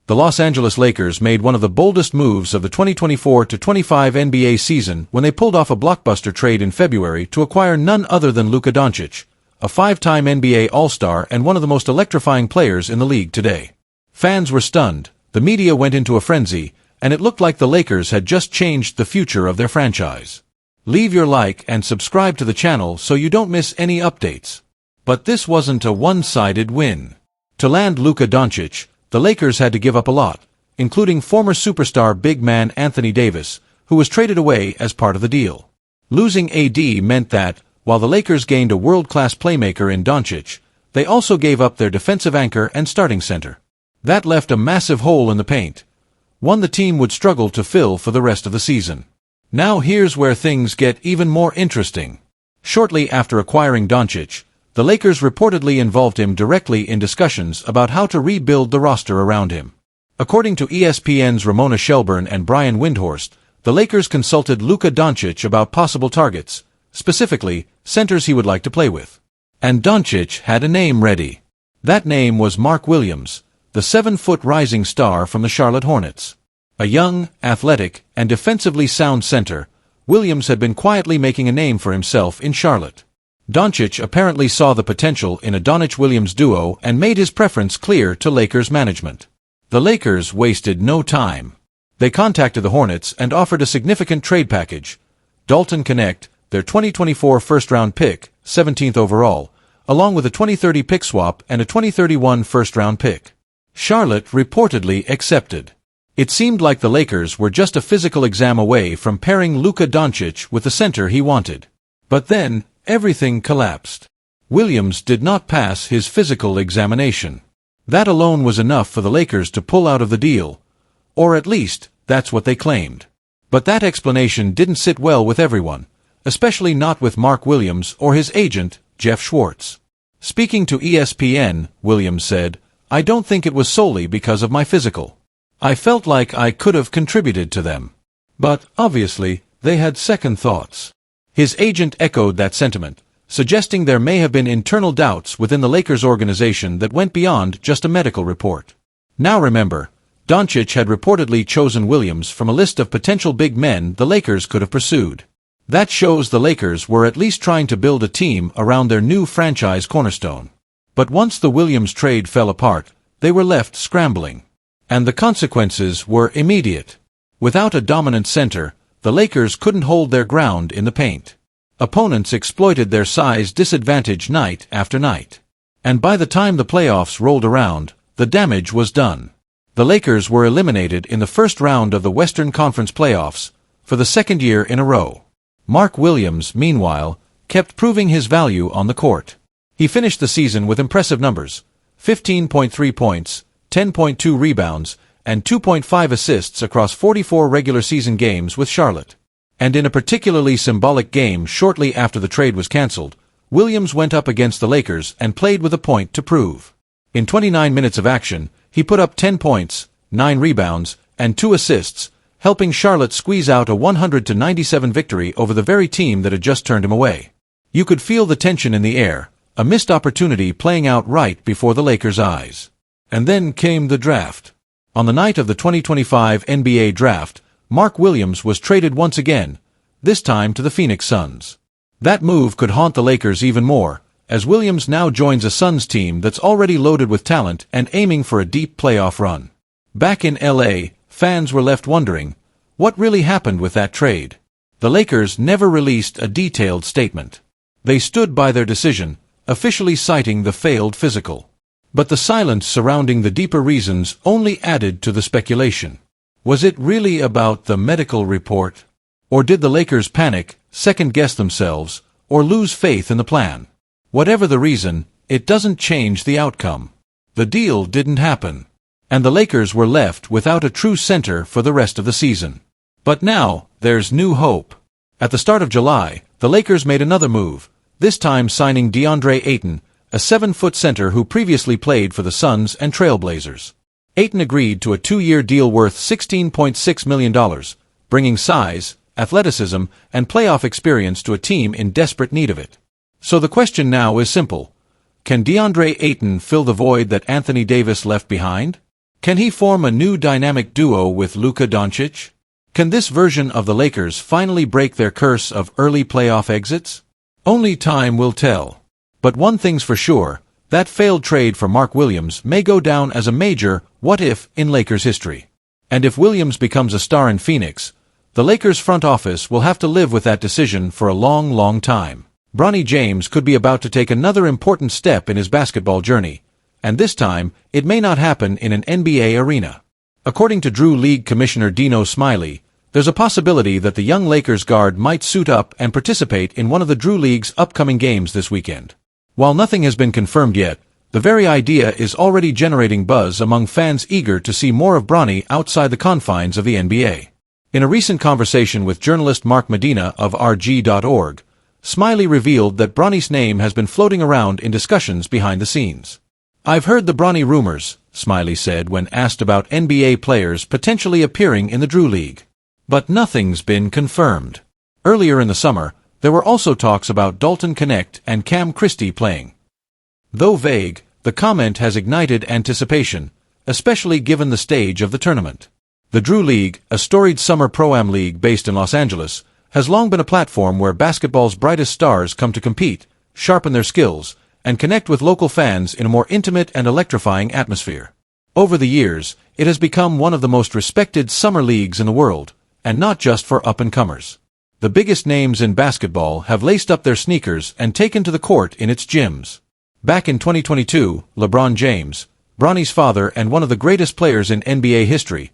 the Los Angeles Lakers made one of the boldest moves of the 2024-25 NBA season when they pulled off a blockbuster trade in February to acquire none other than Luka Doncic, a five-time NBA All-Star and one of the most electrifying players in the league today. Fans were stunned, the media went into a frenzy, and it looked like the Lakers had just changed the future of their franchise. Leave your like and subscribe to the channel so you don't miss any updates. But this wasn't a one-sided win. To land Luka Doncic, the Lakers had to give up a lot, including former superstar big man Anthony Davis, who was traded away as part of the deal. Losing AD meant that, while the Lakers gained a world-class playmaker in Doncic, they also gave up their defensive anchor and starting center. That left a massive hole in the paint, one the team would struggle to fill for the rest of the season. Now here's where things get even more interesting. Shortly after acquiring Doncic, the Lakers reportedly involved him directly in discussions about how to rebuild the roster around him. According to ESPN's Ramona Shelburne and Brian Windhorst, the Lakers consulted Luka Doncic about possible targets, specifically, centers he would like to play with. And Doncic had a name ready. That name was Mark Williams, the 7-foot rising star from the Charlotte Hornets. A young, athletic, and defensively sound center, Williams had been quietly making a name for himself in Charlotte. Doncic apparently saw the potential in a Doncic-Williams duo and made his preference clear to Lakers management. The Lakers wasted no time. They contacted the Hornets and offered a significant trade package. Dalton Connect, their 2024 first-round pick, 17th overall, along with a 2030 pick swap and a 2031 first-round pick. Charlotte reportedly accepted. It seemed like the Lakers were just a physical exam away from pairing Luka Doncic with the center he wanted. But then, everything collapsed. Williams did not pass his physical examination. That alone was enough for the Lakers to pull out of the deal. Or at least, that's what they claimed. But that explanation didn't sit well with everyone, especially not with Mark Williams or his agent, Jeff Schwartz. Speaking to ESPN, Williams said, "I don't think it was solely because of my physical. I felt like I could have contributed to them. But, obviously, they had second thoughts." His agent echoed that sentiment, suggesting there may have been internal doubts within the Lakers organization that went beyond just a medical report. Now remember, Doncic had reportedly chosen Williams from a list of potential big men the Lakers could have pursued. That shows the Lakers were at least trying to build a team around their new franchise cornerstone. But once the Williams trade fell apart, they were left scrambling. And the consequences were immediate. Without a dominant center, the Lakers couldn't hold their ground in the paint. Opponents exploited their size disadvantage night after night. And by the time the playoffs rolled around, the damage was done. The Lakers were eliminated in the first round of the Western Conference playoffs, for the second year in a row. Mark Williams, meanwhile, kept proving his value on the court. He finished the season with impressive numbers: 15.3 points, 10.2 rebounds, and 2.5 assists across 44 regular season games with Charlotte. And in a particularly symbolic game shortly after the trade was canceled, Williams went up against the Lakers and played with a point to prove. In 29 minutes of action, he put up 10 points, 9 rebounds, and 2 assists, helping Charlotte squeeze out a 100-97 victory over the very team that had just turned him away. You could feel the tension in the air, a missed opportunity playing out right before the Lakers' eyes. And then came the draft. On the night of the 2025 NBA Draft, Mark Williams was traded once again, this time to the Phoenix Suns. That move could haunt the Lakers even more, as Williams now joins a Suns team that's already loaded with talent and aiming for a deep playoff run. Back in LA, fans were left wondering, what really happened with that trade? The Lakers never released a detailed statement. They stood by their decision, officially citing the failed physical. But the silence surrounding the deeper reasons only added to the speculation. Was it really about the medical report? Or did the Lakers panic, second-guess themselves, or lose faith in the plan? Whatever the reason, it doesn't change the outcome. The deal didn't happen. And the Lakers were left without a true center for the rest of the season. But now, there's new hope. At the start of July, the Lakers made another move, this time signing DeAndre Ayton, a 7-foot center who previously played for the Suns and Trailblazers. Ayton agreed to a 2-year deal worth $16.6 million, bringing size, athleticism, and playoff experience to a team in desperate need of it. So the question now is simple. Can DeAndre Ayton fill the void that Anthony Davis left behind? Can he form a new dynamic duo with Luka Doncic? Can this version of the Lakers finally break their curse of early playoff exits? Only time will tell. But one thing's for sure, that failed trade for Mark Williams may go down as a major what-if in Lakers history. And if Williams becomes a star in Phoenix, the Lakers front office will have to live with that decision for a long, long time. Bronny James could be about to take another important step in his basketball journey, and this time, it may not happen in an NBA arena. According to Drew League Commissioner Dino Smiley, there's a possibility that the young Lakers guard might suit up and participate in one of the Drew League's upcoming games this weekend. While nothing has been confirmed yet, the very idea is already generating buzz among fans eager to see more of Bronny outside the confines of the NBA. In a recent conversation with journalist Mark Medina of RG.org, Smiley revealed that Bronny's name has been floating around in discussions behind the scenes. "I've heard the Bronny rumors," Smiley said when asked about NBA players potentially appearing in the Drew League. But nothing's been confirmed. Earlier in the summer, there were also talks about Dalton Knecht and Cam Christie playing. Though vague, the comment has ignited anticipation, especially given the stage of the tournament. The Drew League, a storied summer pro-am league based in Los Angeles, has long been a platform where basketball's brightest stars come to compete, sharpen their skills, and connect with local fans in a more intimate and electrifying atmosphere. Over the years, it has become one of the most respected summer leagues in the world, and not just for up-and-comers. The biggest names in basketball have laced up their sneakers and taken to the court in its gyms. Back in 2022, LeBron James, Bronny's father and one of the greatest players in NBA history,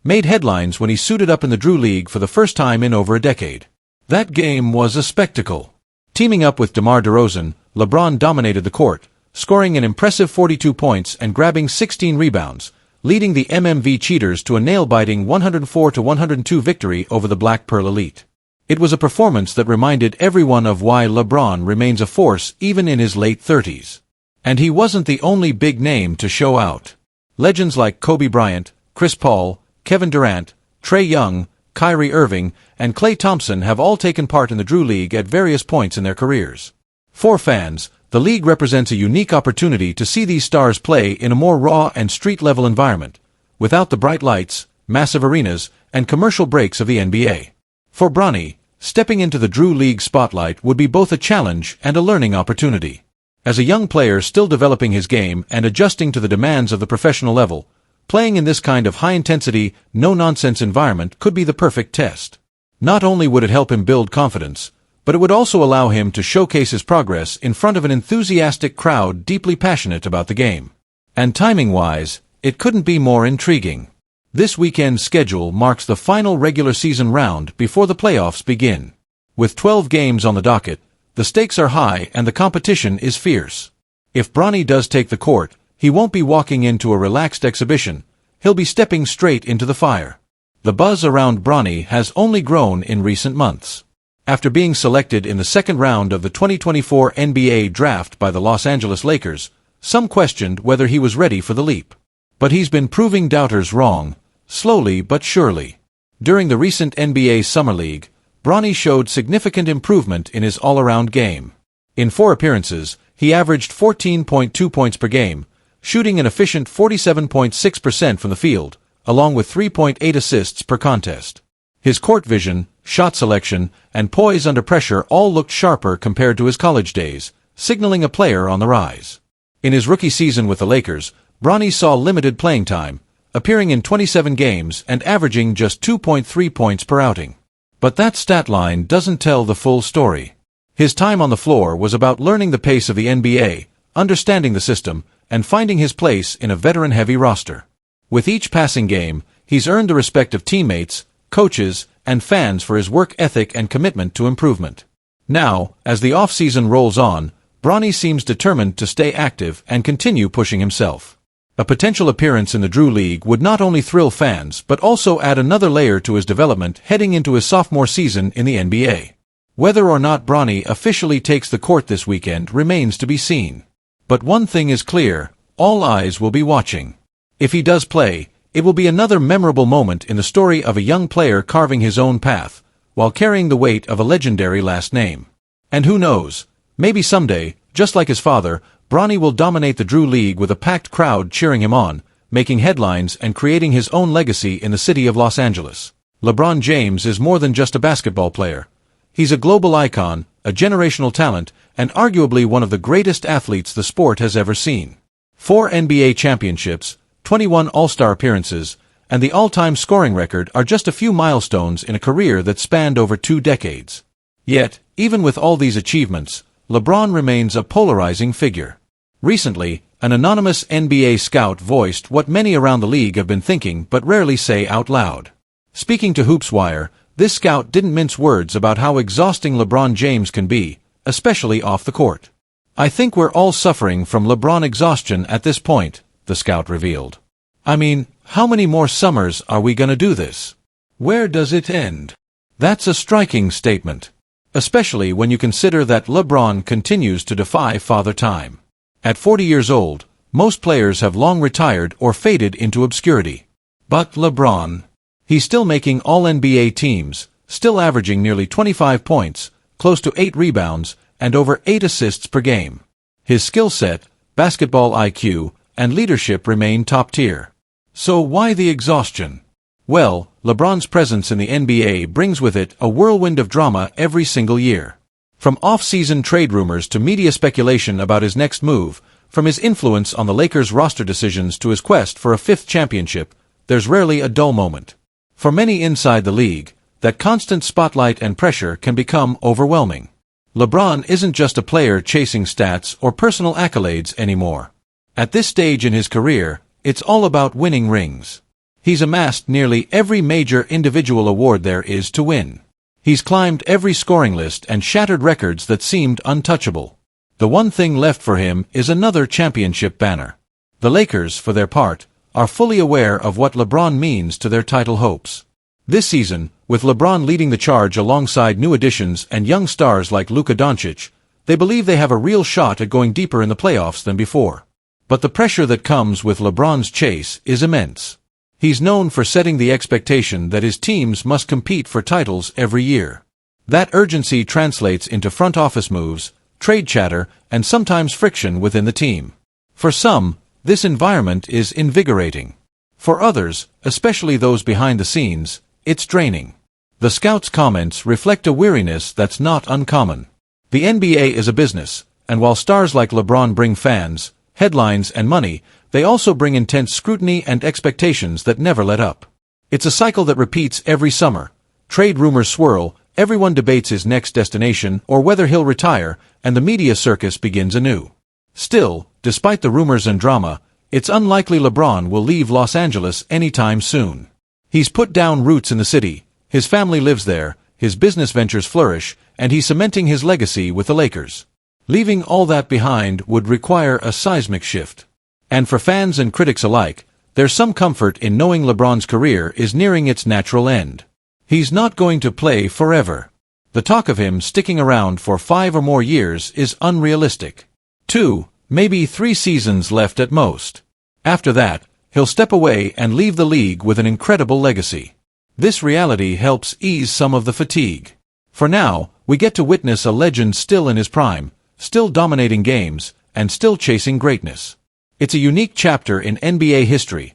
made headlines when he suited up in the Drew League for the first time in over a decade. That game was a spectacle. Teaming up with DeMar DeRozan, LeBron dominated the court, scoring an impressive 42 points and grabbing 16 rebounds, leading the MMV Cheaters to a nail-biting 104-102 victory over the Black Pearl Elite. It was a performance that reminded everyone of why LeBron remains a force even in his late 30s. And he wasn't the only big name to show out. Legends like Kobe Bryant, Chris Paul, Kevin Durant, Trae Young, Kyrie Irving, and Klay Thompson have all taken part in the Drew League at various points in their careers. For fans, the league represents a unique opportunity to see these stars play in a more raw and street-level environment, without the bright lights, massive arenas, and commercial breaks of the NBA. For Bronny, stepping into the Drew League spotlight would be both a challenge and a learning opportunity. As a young player still developing his game and adjusting to the demands of the professional level, playing in this kind of high-intensity, no-nonsense environment could be the perfect test. Not only would it help him build confidence, but it would also allow him to showcase his progress in front of an enthusiastic crowd deeply passionate about the game. And timing-wise, it couldn't be more intriguing. This weekend's schedule marks the final regular season round before the playoffs begin. With 12 games on the docket, the stakes are high and the competition is fierce. If Bronny does take the court, he won't be walking into a relaxed exhibition, he'll be stepping straight into the fire. The buzz around Bronny has only grown in recent months. After being selected in the second round of the 2024 NBA draft by the Los Angeles Lakers, some questioned whether he was ready for the leap. But he's been proving doubters wrong, slowly but surely. During the recent NBA Summer League, Bronny showed significant improvement in his all-around game. In 4 appearances, he averaged 14.2 points per game, shooting an efficient 47.6% from the field, along with 3.8 assists per contest. His court vision, shot selection, and poise under pressure all looked sharper compared to his college days, signaling a player on the rise. In his rookie season with the Lakers, Bronny saw limited playing time, appearing in 27 games and averaging just 2.3 points per outing. But that stat line doesn't tell the full story. His time on the floor was about learning the pace of the NBA, understanding the system, and finding his place in a veteran-heavy roster. With each passing game, he's earned the respect of teammates, coaches, and fans for his work ethic and commitment to improvement. Now, as the off-season rolls on, Bronny seems determined to stay active and continue pushing himself. A potential appearance in the Drew League would not only thrill fans but also add another layer to his development heading into his sophomore season in the NBA. Whether or not Bronny officially takes the court this weekend remains to be seen. But one thing is clear, all eyes will be watching. If he does play, it will be another memorable moment in the story of a young player carving his own path, while carrying the weight of a legendary last name. And who knows, maybe someday, just like his father, Bronny will dominate the Drew League with a packed crowd cheering him on, making headlines and creating his own legacy in the city of Los Angeles. LeBron James is more than just a basketball player. He's a global icon, a generational talent, and arguably one of the greatest athletes the sport has ever seen. 4 NBA championships, 21 All-Star appearances, and the all-time scoring record are just a few milestones in a career that spanned over 2 decades. Yet, even with all these achievements, LeBron remains a polarizing figure. Recently, an anonymous NBA scout voiced what many around the league have been thinking but rarely say out loud. Speaking to HoopsWire, this scout didn't mince words about how exhausting LeBron James can be, especially off the court. "I think we're all suffering from LeBron exhaustion at this point," the scout revealed. "I mean, how many more summers are we gonna do this? Where does it end?" That's a striking statement, especially when you consider that LeBron continues to defy Father Time. At 40 years old, most players have long retired or faded into obscurity. But LeBron, he's still making All-NBA teams, still averaging nearly 25 points, close to 8 rebounds, and over 8 assists per game. His skill set, basketball IQ, and leadership remain top tier. So why the exhaustion? Well, LeBron's presence in the NBA brings with it a whirlwind of drama every single year. From off-season trade rumors to media speculation about his next move, from his influence on the Lakers' roster decisions to his quest for a 5th championship, there's rarely a dull moment. For many inside the league, that constant spotlight and pressure can become overwhelming. LeBron isn't just a player chasing stats or personal accolades anymore. At this stage in his career, it's all about winning rings. He's amassed nearly every major individual award there is to win. He's climbed every scoring list and shattered records that seemed untouchable. The one thing left for him is another championship banner. The Lakers, for their part, are fully aware of what LeBron means to their title hopes. This season, with LeBron leading the charge alongside new additions and young stars like Luka Doncic, they believe they have a real shot at going deeper in the playoffs than before. But the pressure that comes with LeBron's chase is immense. He's known for setting the expectation that his teams must compete for titles every year. That urgency translates into front office moves, trade chatter, and sometimes friction within the team. For some, this environment is invigorating. For others, especially those behind the scenes, it's draining. The scout's comments reflect a weariness that's not uncommon. The NBA is a business, and while stars like LeBron bring fans, headlines, and money, they also bring intense scrutiny and expectations that never let up. It's a cycle that repeats every summer. Trade rumors swirl, everyone debates his next destination or whether he'll retire, and the media circus begins anew. Still, despite the rumors and drama, it's unlikely LeBron will leave Los Angeles anytime soon. He's put down roots in the city, his family lives there, his business ventures flourish, and he's cementing his legacy with the Lakers. Leaving all that behind would require a seismic shift. And for fans and critics alike, there's some comfort in knowing LeBron's career is nearing its natural end. He's not going to play forever. The talk of him sticking around for 5 or more years is unrealistic. 2, maybe 3 seasons left at most. After that, he'll step away and leave the league with an incredible legacy. This reality helps ease some of the fatigue. For now, we get to witness a legend still in his prime, still dominating games, and still chasing greatness. It's a unique chapter in NBA history,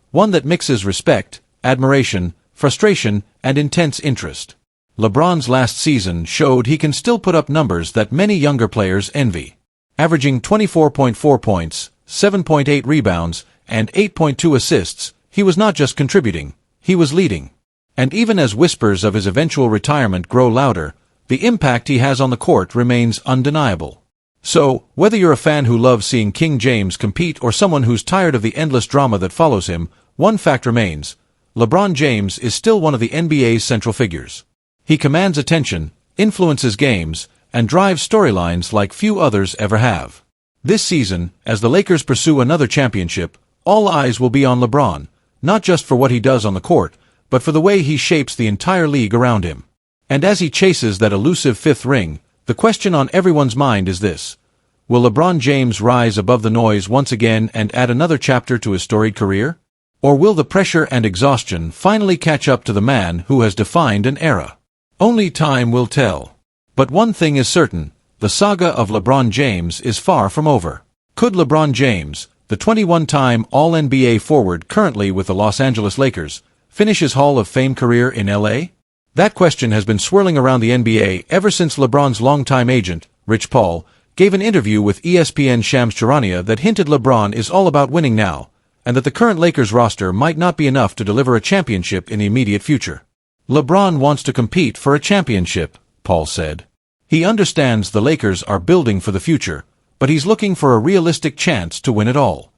one that mixes respect, admiration, frustration, and intense interest. LeBron's last season showed he can still put up numbers that many younger players envy. Averaging 24.4 points, 7.8 rebounds, and 8.2 assists, he was not just contributing, he was leading. And even as whispers of his eventual retirement grow louder, the impact he has on the court remains undeniable. So, whether you're a fan who loves seeing King James compete or someone who's tired of the endless drama that follows him, one fact remains: LeBron James is still one of the NBA's central figures. He commands attention, influences games, and drives storylines like few others ever have. This season, as the Lakers pursue another championship, all eyes will be on LeBron, not just for what he does on the court, but for the way he shapes the entire league around him. And as he chases that elusive 5th ring, the question on everyone's mind is this: will LeBron James rise above the noise once again and add another chapter to his storied career? Or will the pressure and exhaustion finally catch up to the man who has defined an era? Only time will tell. But one thing is certain: the saga of LeBron James is far from over. Could LeBron James, the 21-time All-NBA forward currently with the Los Angeles Lakers, finish his Hall of Fame career in LA? That question has been swirling around the NBA ever since LeBron's longtime agent, Rich Paul, gave an interview with ESPN's Shams Charania that hinted LeBron is all about winning now, and that the current Lakers roster might not be enough to deliver a championship in the immediate future. LeBron wants to compete for a championship, Paul said. He understands the Lakers are building for the future, but he's looking for a realistic chance to win it all.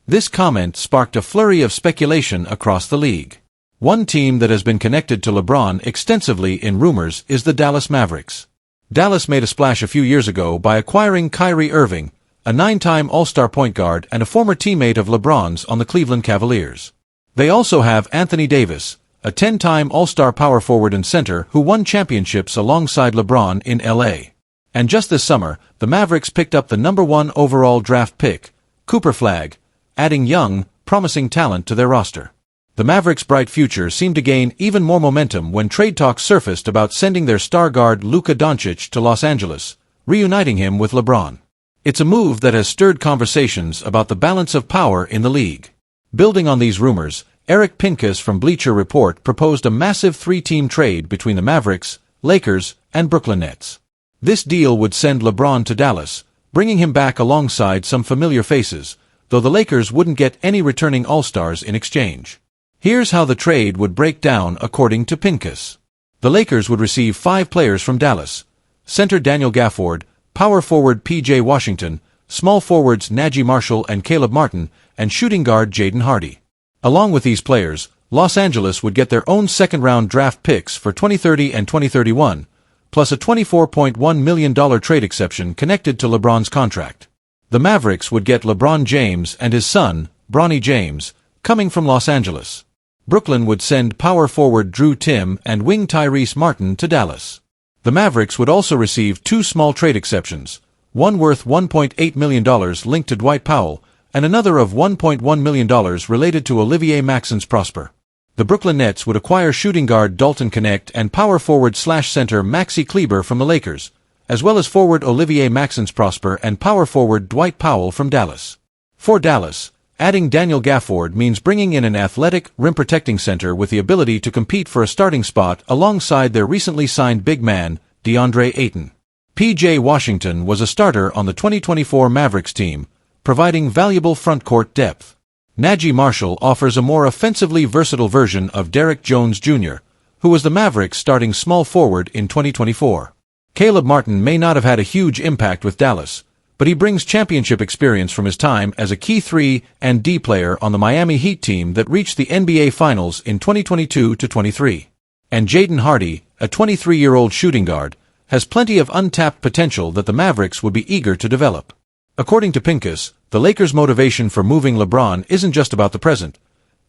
This comment sparked a flurry of speculation across the league. One team that has been connected to LeBron extensively in rumors is the Dallas Mavericks. Dallas made a splash a few years ago by acquiring Kyrie Irving, a 9-time All-Star point guard and a former teammate of LeBron's on the Cleveland Cavaliers. They also have Anthony Davis, a 10-time All-Star power forward and center who won championships alongside LeBron in LA. And just this summer, the Mavericks picked up the #1 overall draft pick, Cooper Flagg, adding young, promising talent to their roster. The Mavericks' bright future seemed to gain even more momentum when trade talks surfaced about sending their star guard Luka Doncic to Los Angeles, reuniting him with LeBron. It's a move that has stirred conversations about the balance of power in the league. Building on these rumors, Eric Pincus from Bleacher Report proposed a massive 3-team trade between the Mavericks, Lakers, and Brooklyn Nets. This deal would send LeBron to Dallas, bringing him back alongside some familiar faces, though the Lakers wouldn't get any returning All-Stars in exchange. Here's how the trade would break down according to Pincus. The Lakers would receive 5 players from Dallas: center Daniel Gafford, power forward P.J. Washington, small forwards Najee Marshall and Caleb Martin, and shooting guard Jaden Hardy. Along with these players, Los Angeles would get their own second-round draft picks for 2030 and 2031, plus a $24.1 million trade exception connected to LeBron's contract. The Mavericks would get LeBron James and his son, Bronny James, coming from Los Angeles. Brooklyn would send power forward Drew Timm and wing Tyrese Martin to Dallas. The Mavericks would also receive 2 small trade exceptions, one worth $1.8 million linked to Dwight Powell, and another of $1.1 million related to Olivier Maxence Prosper. The Brooklyn Nets would acquire shooting guard Dalton Knecht and power forward/center Maxi Kleber from the Lakers, as well as forward Olivier Maxence Prosper and power forward Dwight Powell from Dallas. For Dallas, adding Daniel Gafford means bringing in an athletic, rim-protecting center with the ability to compete for a starting spot alongside their recently signed big man, DeAndre Ayton. P.J. Washington was a starter on the 2024 Mavericks team, providing valuable front-court depth. Najee Marshall offers a more offensively versatile version of Derrick Jones Jr., who was the Mavericks' starting small forward in 2024. Caleb Martin may not have had a huge impact with Dallas, but he brings championship experience from his time as a key 3 and D player on the Miami Heat team that reached the NBA Finals in 2022-23. And Jaden Hardy, a 23-year-old shooting guard, has plenty of untapped potential that the Mavericks would be eager to develop. According to Pincus, the Lakers' motivation for moving LeBron isn't just about the present.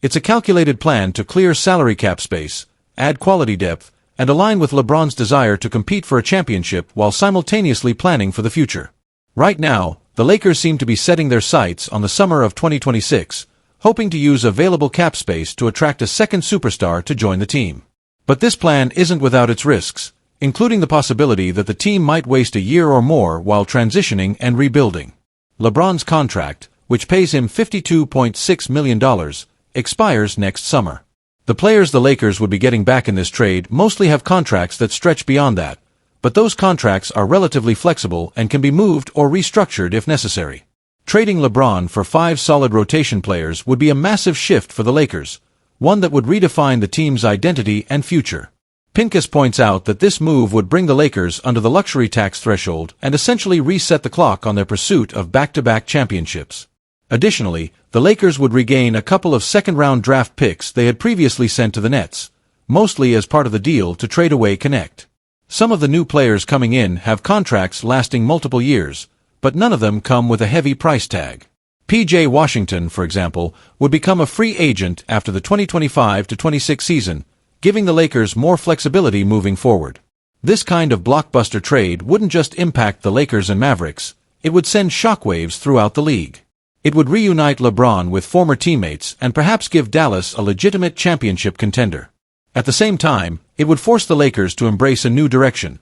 It's a calculated plan to clear salary cap space, add quality depth, and align with LeBron's desire to compete for a championship while simultaneously planning for the future. Right now, the Lakers seem to be setting their sights on the summer of 2026, hoping to use available cap space to attract a second superstar to join the team. But this plan isn't without its risks, including the possibility that the team might waste a year or more while transitioning and rebuilding. LeBron's contract, which pays him $52.6 million, expires next summer. The players the Lakers would be getting back in this trade mostly have contracts that stretch beyond that, but those contracts are relatively flexible and can be moved or restructured if necessary. Trading LeBron for 5 solid rotation players would be a massive shift for the Lakers, one that would redefine the team's identity and future. Pincus points out that this move would bring the Lakers under the luxury tax threshold and essentially reset the clock on their pursuit of back-to-back championships. Additionally, the Lakers would regain a couple of second-round draft picks they had previously sent to the Nets, mostly as part of the deal to trade away Knecht. Some of the new players coming in have contracts lasting multiple years, but none of them come with a heavy price tag. P.J. Washington, for example, would become a free agent after the 2025-26 season, giving the Lakers more flexibility moving forward. This kind of blockbuster trade wouldn't just impact the Lakers and Mavericks, it would send shockwaves throughout the league. It would reunite LeBron with former teammates and perhaps give Dallas a legitimate championship contender. At the same time, it would force the Lakers to embrace a new direction,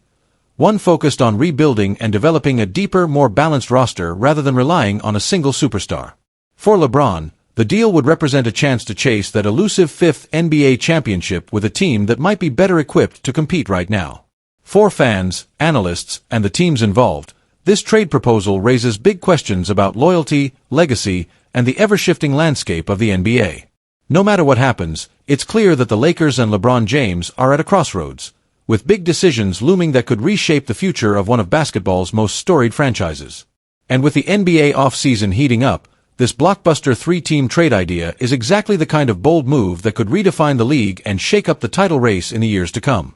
one focused on rebuilding and developing a deeper, more balanced roster rather than relying on a single superstar. For LeBron, the deal would represent a chance to chase that elusive fifth NBA championship with a team that might be better equipped to compete right now. For fans, analysts, and the teams involved, this trade proposal raises big questions about loyalty, legacy, and the ever-shifting landscape of the NBA. No matter what happens, it's clear that the Lakers and LeBron James are at a crossroads, with big decisions looming that could reshape the future of one of basketball's most storied franchises. And with the NBA offseason heating up, this blockbuster three-team trade idea is exactly the kind of bold move that could redefine the league and shake up the title race in the years to come.